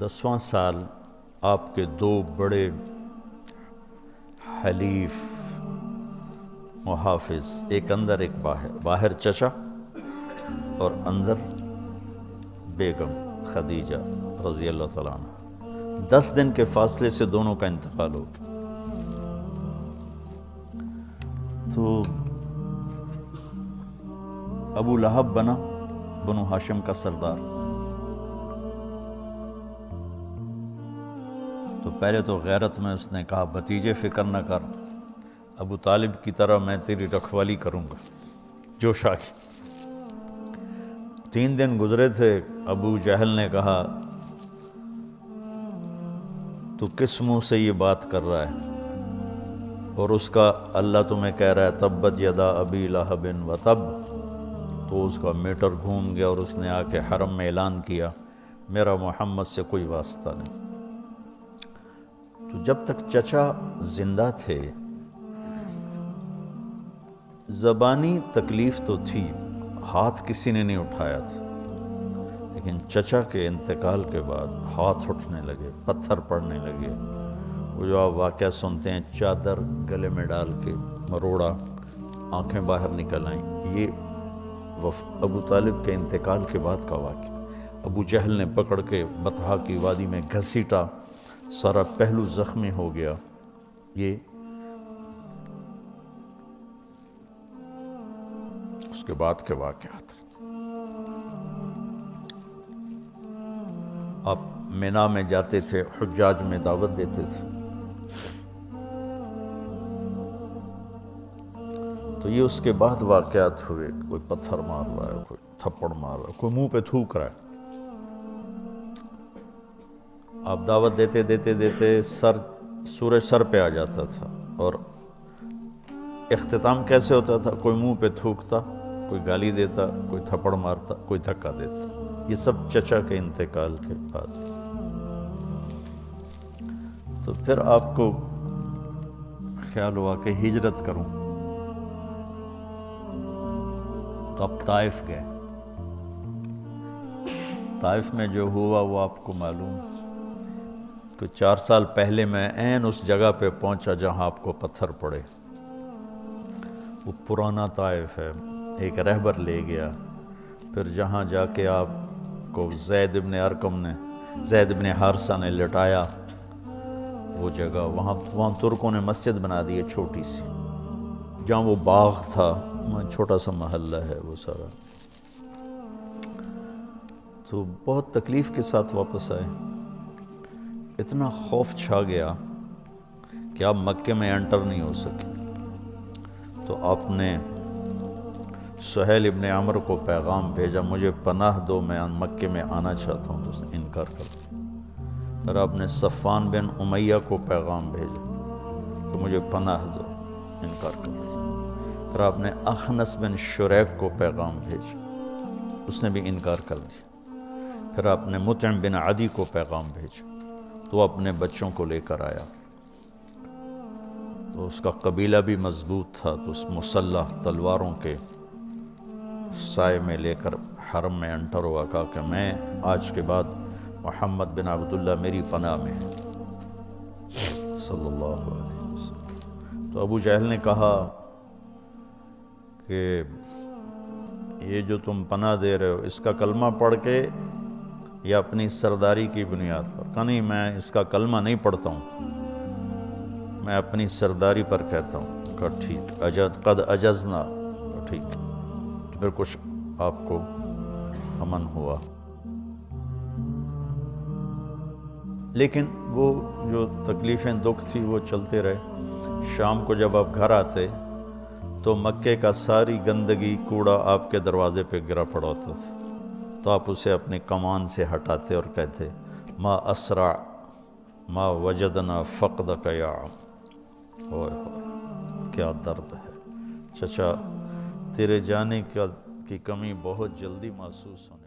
10واں سال آپ کے دو بڑے حلیف محافظ، ایک اندر ایک باہر، باہر چچا اور اندر بیگم خدیجہ رضی اللہ تعالیٰ عنہ، 10 دن کے فاصلے سے دونوں کا انتقال ہو گیا۔ تو ابو لہب بنا بنو ہاشم کا سردار۔ تو پہلے تو غیرت میں اس نے کہا بھتیجے فکر نہ کر، ابو طالب کی طرح میں تیری رکھوالی کروں گا، جو شاکی۔ 3 دن گزرے تھے، ابو جہل نے کہا تو کس منہ سے یہ بات کر رہا ہے؟ اور اس کا اللہ تمہیں کہہ رہا ہے تبت یدا ابی لہب و تب۔ تو اس کا میٹر گھوم گیا اور اس نے آ کے حرم میں اعلان کیا میرا محمد سے کوئی واسطہ نہیں۔ تو جب تک چچا زندہ تھے زبانی تکلیف تو تھی، ہاتھ کسی نے نہیں اٹھایا تھا، لیکن چچا کے انتقال کے بعد ہاتھ اٹھنے لگے، پتھر پڑنے لگے۔ وہ جو آپ واقعہ سنتے ہیں، چادر گلے میں ڈال کے مروڑا، آنکھیں باہر نکل آئیں، یہ ابو طالب کے انتقال کے بعد کا واقعہ۔ ابو جہل نے پکڑ کے بطحا کی وادی میں گھسیٹا، سارا پہلو زخمی ہو گیا۔ یہ اس کے بعد کے واقعات۔ آپ مینا میں جاتے تھے، حجاج میں دعوت دیتے تھے، تو یہ اس کے بعد واقعات ہوئے، کوئی پتھر مار رہا ہے، کوئی تھپڑ مار رہا ہے، کوئی منہ پہ تھوک رہا ہے۔ آپ دعوت دیتے دیتے دیتے سورج سر پہ آ جاتا تھا، اور اختتام کیسے ہوتا تھا؟ کوئی منہ پہ تھوکتا، کوئی گالی دیتا، کوئی تھپڑ مارتا، کوئی دھکا دیتا۔ یہ سب چچا کے انتقال کے بعد۔ تو پھر آپ کو خیال ہوا کہ ہجرت کروں، تو آپ طائف گئے۔ طائف میں جو ہوا وہ آپ کو معلوم۔ کہ 4 سال پہلے میں عین اس جگہ پہ پہنچا جہاں آپ کو پتھر پڑے۔ وہ پرانا طائف ہے، ایک رہبر لے گیا، پھر جہاں جا کے آپ کو زید بن حارثہ نے لٹایا، وہ جگہ وہاں ترکوں نے مسجد بنا دی ہے چھوٹی سی، جہاں وہ باغ تھا، وہاں چھوٹا سا محلہ ہے وہ سارا۔ تو بہت تکلیف کے ساتھ واپس آئے، اتنا خوف چھا گیا کہ آپ مکے میں انٹر نہیں ہو سکے۔ تو آپ نے سہیل ابن عمرو کو پیغام بھیجا مجھے پناہ دو، میں مکے میں آنا چاہتا ہوں، تو اس نے انکار کر دیا۔ پھر آپ نے صفوان بن امیہ کو پیغام بھیجا کہ مجھے پناہ دو، انکار کر دیا۔ پھر آپ نے اخنس بن شریک کو پیغام بھیجا، اس نے بھی انکار کر دیا۔ پھر آپ نے مطعم بن عدی کو پیغام بھیجا، تو وہ اپنے بچوں کو لے کر آیا۔ تو اس کا قبیلہ بھی مضبوط تھا، تو اس مسلح تلواروں کے سائے میں لے کر حرم میں انٹر ہوا، کہا کہ میں آج کے بعد محمد بن عبداللہ میری پناہ میں ہے، صلی اللہ علیہ وسلم۔ تو ابو جہل نے کہا کہ یہ جو تم پناہ دے رہے ہو، اس کا کلمہ پڑھ کے یا اپنی سرداری کی بنیاد پر؟ کہا نہیں، میں اس کا کلمہ نہیں پڑھتا ہوں، میں اپنی سرداری پر کہتا ہوں۔ کہا ٹھیک، قد اجزنا، ٹھیک۔ پھر کچھ آپ کو امن ہوا، لیکن وہ جو تکلیفیں دکھ تھی وہ چلتے رہے۔ شام کو جب آپ گھر آتے تو مکے کا ساری گندگی کوڑا آپ کے دروازے پہ گرا پڑا ہوتا تھا، تو آپ اسے اپنے کمان سے ہٹاتے اور کہتے ما اسرع ما وجدنا فقدک یا عم۔ ہوئے کیا درد ہے چچا، تیرے جانے کی کمی بہت جلدی محسوس ہونے